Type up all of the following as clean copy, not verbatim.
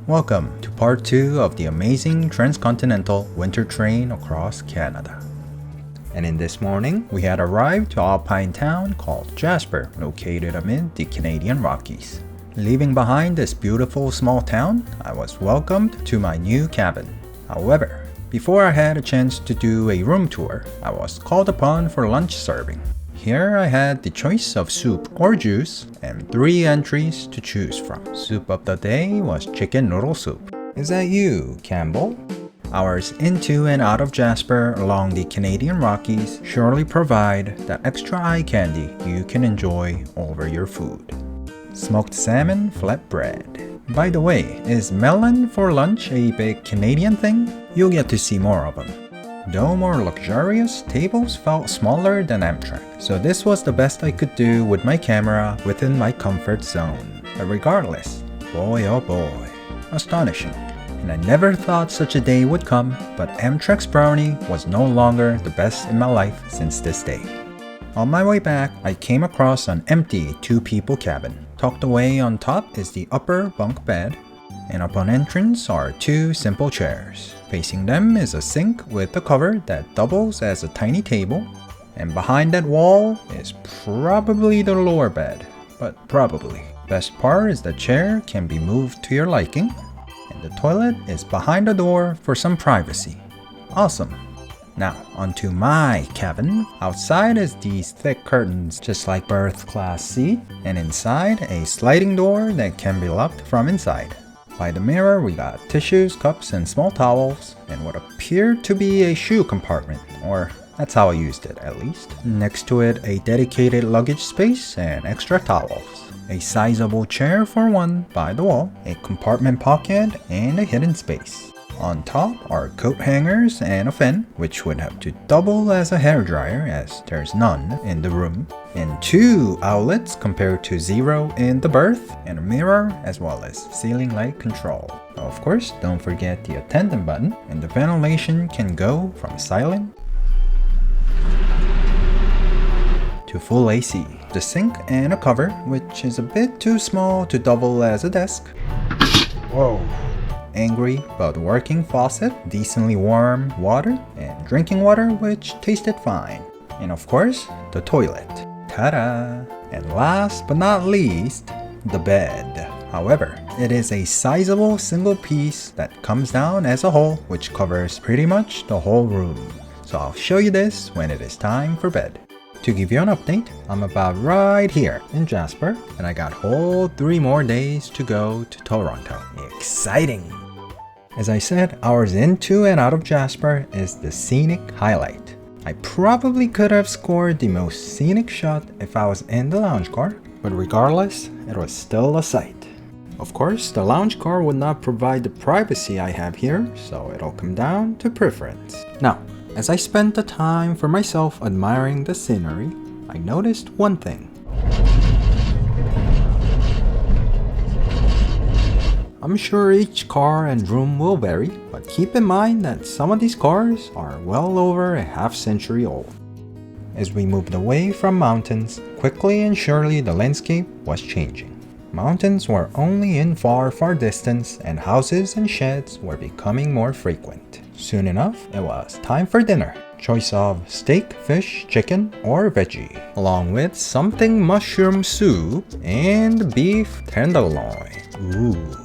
Welcome to part 2 of the amazing transcontinental winter train across Canada. And in this morning, we had arrived to a alpine town called Jasper, located amid the Canadian Rockies. Leaving behind this beautiful small town, I was welcomed to my new cabin. However, before I had a chance to do a room tour, I was called upon for lunch serving. Here I had the choice of soup or juice and 3 entries to choose from. Soup of the day was chicken noodle soup. Is that you, Campbell? Hours into and out of Jasper along the Canadian Rockies surely provide that extra eye candy you can enjoy over your food. Smoked salmon flatbread. By the way, is melon for lunch a big Canadian thing? You'll get to see more of them. Though more luxurious, tables felt smaller than Amtrak, so this was the best I could do with my camera within my comfort zone. But regardless, boy oh boy, astonishing. And I never thought such a day would come, but Amtrak's brownie was no longer the best in my life since this day. On my way back, I came across an empty 2-people cabin. Tucked away on top is the upper bunk bed, and upon entrance are 2 simple chairs. Facing them is a sink with a cover that doubles as a tiny table, and behind that wall is probably the lower bed, but probably. Best part is the chair can be moved to your liking, and the toilet is behind the door for some privacy. Awesome. Now, onto my cabin. Outside is these thick curtains, just like berth class seat, and inside a sliding door that can be locked from inside. By the mirror, we got tissues, cups, and small towels, and what appeared to be a shoe compartment, or that's how I used it at least. Next to it, a dedicated luggage space and extra towels. A sizable chair for one by the wall, a compartment pocket, and a hidden space. On top are coat hangers and a fan, which would have to double as a hairdryer as there's none in the room, and 2 outlets compared to 0 in the berth, and a mirror as well as ceiling light control. Of course, don't forget the attendant button, and the ventilation can go from silent to full AC. The sink and a cover, which is a bit too small to double as a desk. Whoa. Angry but working faucet, decently warm water, and drinking water which tasted fine. And of course, the toilet. Ta-da! And last but not least, the bed. However, it is a sizable single piece that comes down as a whole, which covers pretty much the whole room. So I'll show you this when it is time for bed. To give you an update, I'm about right here in Jasper, and I got whole 3 more days to go to Toronto. Exciting! As I said, hours into and out of Jasper is the scenic highlight. I probably could have scored the most scenic shot if I was in the lounge car, but regardless, it was still a sight. Of course, the lounge car would not provide the privacy I have here, so it'll come down to preference. Now, as I spent the time for myself admiring the scenery, I noticed one thing. I'm sure each car and room will vary, but keep in mind that some of these cars are well over a half-century old. As we moved away from mountains, quickly and surely the landscape was changing. Mountains were only in far distance, and houses and sheds were becoming more frequent. Soon enough, it was time for dinner. Choice of steak, fish, chicken, or veggie, along with something mushroom soup and beef tenderloin. Ooh.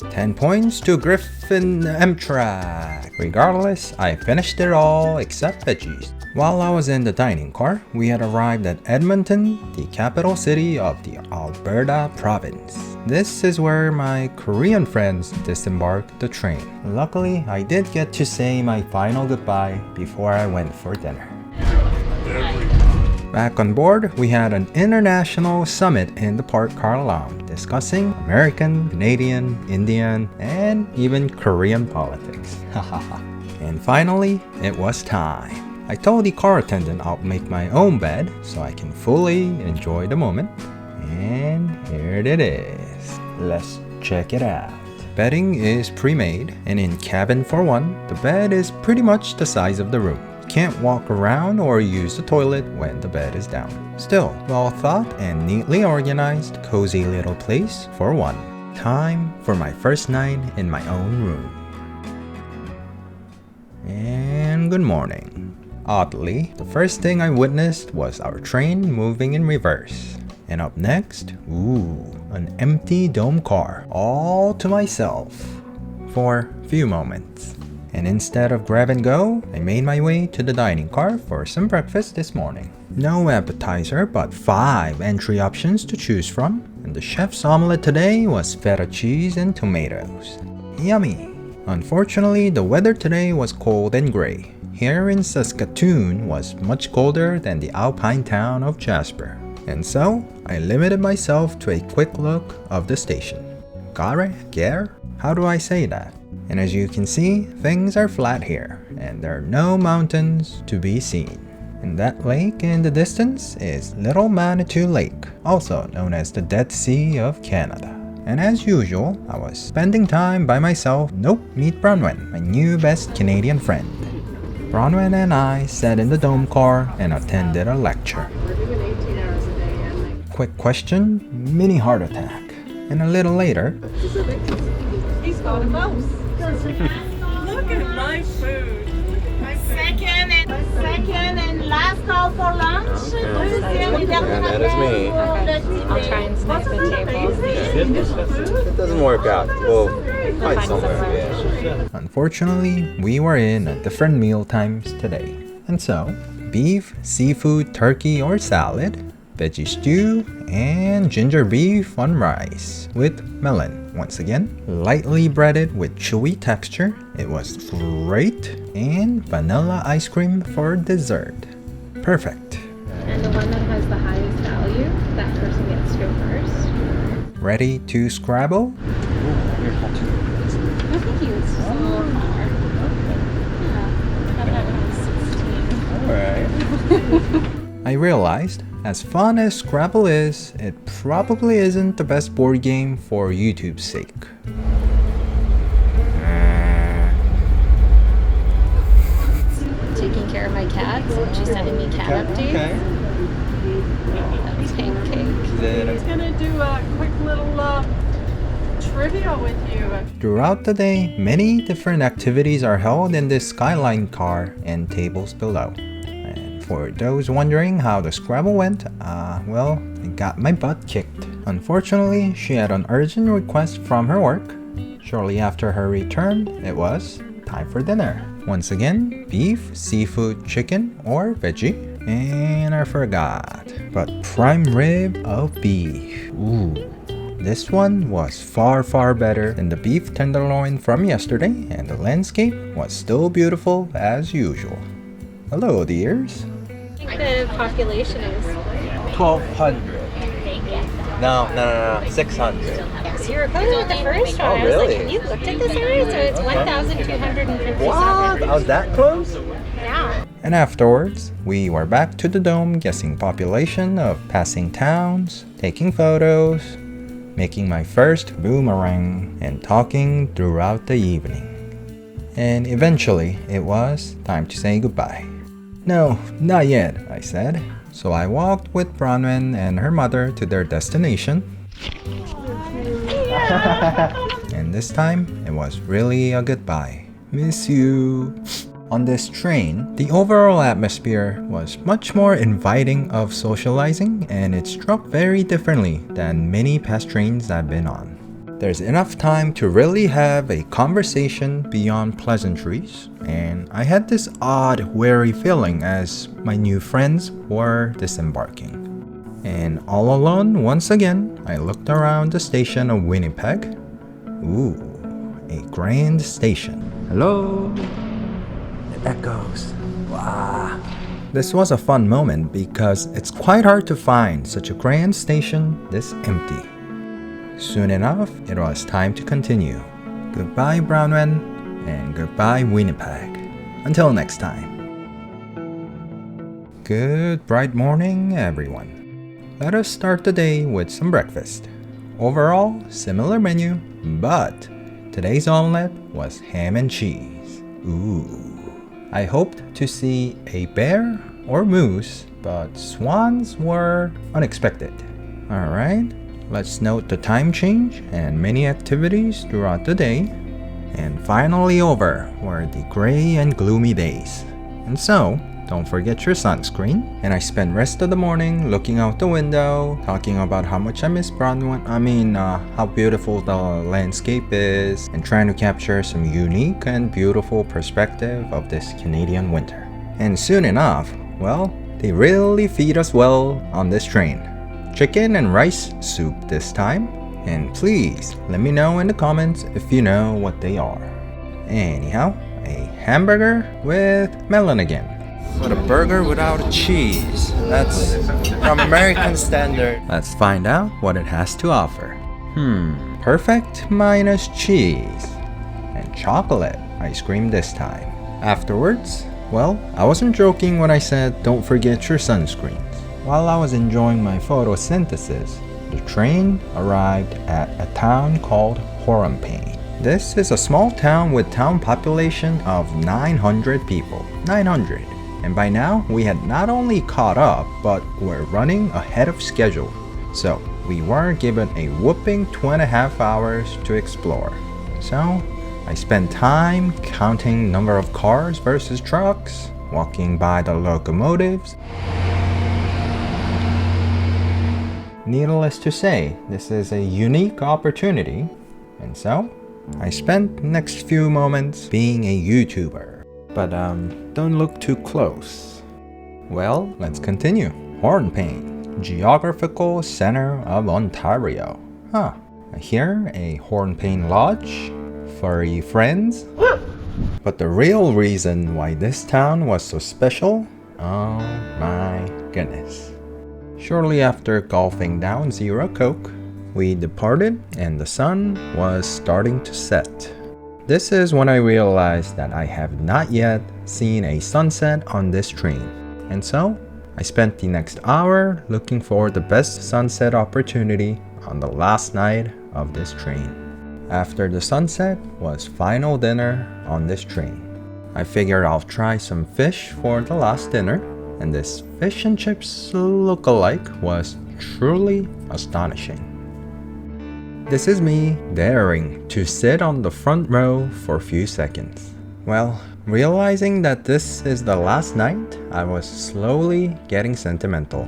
10 points to Griffin Amtrak. Regardless, I finished it all except veggies. While I was in the dining car, we had arrived at Edmonton, the capital city of the Alberta province. This is where my Korean friends disembarked the train. Luckily, I did get to say my final goodbye before I went for dinner. Back on board, we had an international summit in the Port Car Lounge, discussing American, Canadian, Indian, and even Korean politics. And finally, it was time. I told the car attendant I'll make my own bed so I can fully enjoy the moment. And here it is. Let's check it out. Bedding is pre-made, and in cabin for one, the bed is pretty much the size of the room. Can't walk around or use the toilet when the bed is down. Still, well thought and neatly organized, cozy little place for one. Time for my first night in my own room. And good morning. Oddly, the first thing I witnessed was our train moving in reverse. And up next, an empty dome car, all to myself, for a few moments. And instead of grab and go, I made my way to the dining car for some breakfast this morning. No appetizer, but 5 entry options to choose from. And the chef's omelette today was feta cheese and tomatoes. Yummy! Unfortunately, the weather today was cold and gray. Here in Saskatoon was much colder than the alpine town of Jasper. And so, I limited myself to a quick look of the station. Gare? How do I say that? And as you can see, things are flat here, and there are no mountains to be seen. And that lake in the distance is Little Manitou Lake, also known as the Dead Sea of Canada. And as usual, I was spending time by myself. Meet Bronwyn, my new best Canadian friend. Bronwyn and I sat in the dome car and attended a lecture. We're doing 18 hours a day and Quick question, mini heart attack. And a little later, he's got a mouse. Look at my food. Second and last call for lunch. That is me. I'll try and snipe the table. It doesn't work out. We'll find somewhere. Yeah. unfortunately, we were in at different meal times today. And so, beef, seafood, turkey or salad, veggie stew, and ginger beef on rice with melon. Once again, lightly breaded with chewy texture. It was great. And vanilla ice cream for dessert. Perfect. And the one that has the highest value, that person gets to go first. Ready to Scrabble? No, thank you. It's just a little car. Yeah. I got that when I was 16. I realized, as fun as Scrabble is, it probably isn't the best board game for YouTube's sake. Taking care of my cats, and she's sending me cat updates. That's pancake. He's gonna do a quick little trivia with you. Throughout the day, many different activities are held in this Skyline car and tables below. And for those wondering how the Scrabble went, well, I got my butt kicked. Unfortunately, she had an urgent request from her work. Shortly after her return, it was time for dinner. Once again, beef, seafood, chicken, or veggie. And I forgot, but prime rib of beef. Ooh. This one was far better than the beef tenderloin from yesterday, and the landscape was still beautiful as usual. Hello, dears. I think the population is 1,200. No. 600. So you're close with the first one. Oh, I was like, really? have you looked at this area? So it's 1,257. What? I was that close? Yeah. And afterwards, we were back to the dome guessing population of passing towns, taking photos, making my first boomerang, and talking throughout the evening. And eventually, it was time to say goodbye. No, not yet, I said. So I walked with Bronwyn and her mother to their destination. And this time, it was really a goodbye. Miss you. On this train, the overall atmosphere was much more inviting of socializing, and it struck very differently than many past trains I've been on. There's enough time to really have a conversation beyond pleasantries, and I had this odd, wary feeling as my new friends were disembarking. And all alone, once again, I looked around the station of Winnipeg. Ooh, a grand station. Hello? It echoes. Wow. This was a fun moment because it's quite hard to find such a grand station this empty. Soon enough, it was time to continue. Goodbye, Bronwyn, and goodbye, Winnipeg. Until next time. Good bright morning, everyone. Let us start the day with some breakfast. Overall, similar menu, but today's omelette was ham and cheese. Ooh. I hoped to see a bear or moose, but swans were unexpected. Alright, let's note the time change and many activities throughout the day. And finally over were the gray and gloomy days. And so, don't forget your sunscreen. And I spent rest of the morning looking out the window, talking about how much I miss Broadway. How beautiful the landscape is, and trying to capture some unique and beautiful perspective of this Canadian winter. And soon enough, well, they really feed us well on this train. Chicken and rice soup this time. And please let me know in the comments if you know what they are. Anyhow, a hamburger with melon again. But a burger without cheese. That's from American standard. Let's find out what it has to offer. Perfect minus cheese. And chocolate ice cream this time. Afterwards, well, I wasn't joking when I said don't forget your sunscreens. While I was enjoying my photosynthesis, the train arrived at a town called Horampane. This is a small town with town population of 900 people. 900. And by now, we had not only caught up, but were running ahead of schedule. So, we were given a whooping 2.5 hours to explore. So, I spent time counting number of cars versus trucks, walking by the locomotives. Needless to say, this is a unique opportunity. And so, I spent the next few moments being a YouTuber. But don't look too close. Well, let's continue. Hornpain, geographical center of Ontario. Here, a Hornpain Lodge, furry friends. But the real reason why this town was so special, oh my goodness. Shortly after golfing down Zero Coke, we departed and the sun was starting to set. This is when I realized that I have not yet seen a sunset on this train. And so, I spent the next hour looking for the best sunset opportunity on the last night of this train. After the sunset was final dinner on this train. I figured I'll try some fish for the last dinner, and this fish and chips look-alike was truly astonishing. This is me daring to sit on the front row for a few seconds. Well, realizing that this is the last night, I was slowly getting sentimental.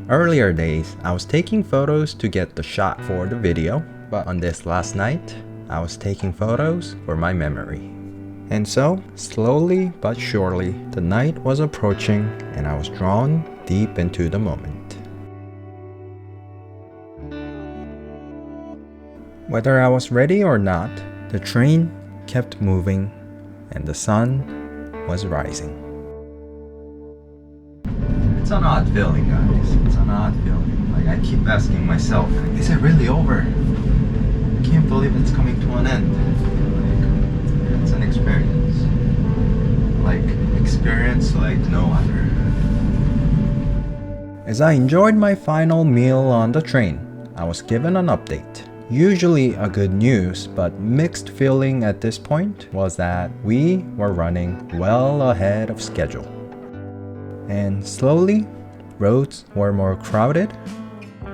Earlier days, I was taking photos to get the shot for the video, but on this last night, I was taking photos for my memory. And so, slowly but surely, the night was approaching and I was drawn deep into the moment. Whether I was ready or not, the train kept moving and the sun was rising. It's an odd feeling, guys. It's an odd feeling. Like, I keep asking myself, is it really over? I can't believe it's coming to an end. Like, it's an experience. Experience like no other. As I enjoyed my final meal on the train, I was given an update. Usually a good news, but mixed feeling at this point was that we were running well ahead of schedule. And slowly, roads were more crowded,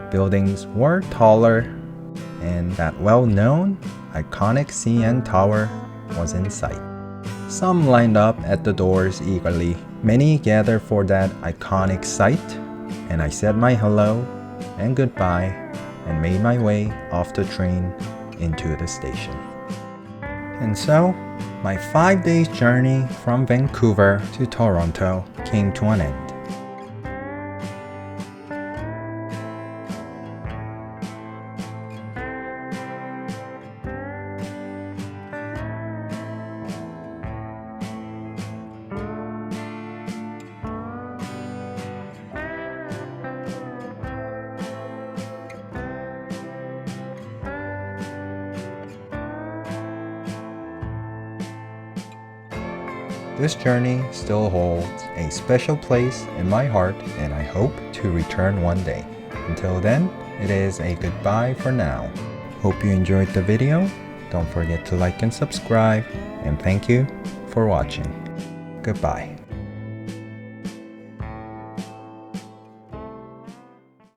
buildings were taller, and that well-known, iconic CN Tower was in sight. Some lined up at the doors eagerly. Many gathered for that iconic sight, and I said my hello and goodbye and made my way off the train into the station. And so, my 5 days journey from Vancouver to Toronto came to an end. This journey still holds a special place in my heart, and I hope to return one day. Until then, it is a goodbye for now. Hope you enjoyed the video. Don't forget to like and subscribe, and thank you for watching. Goodbye.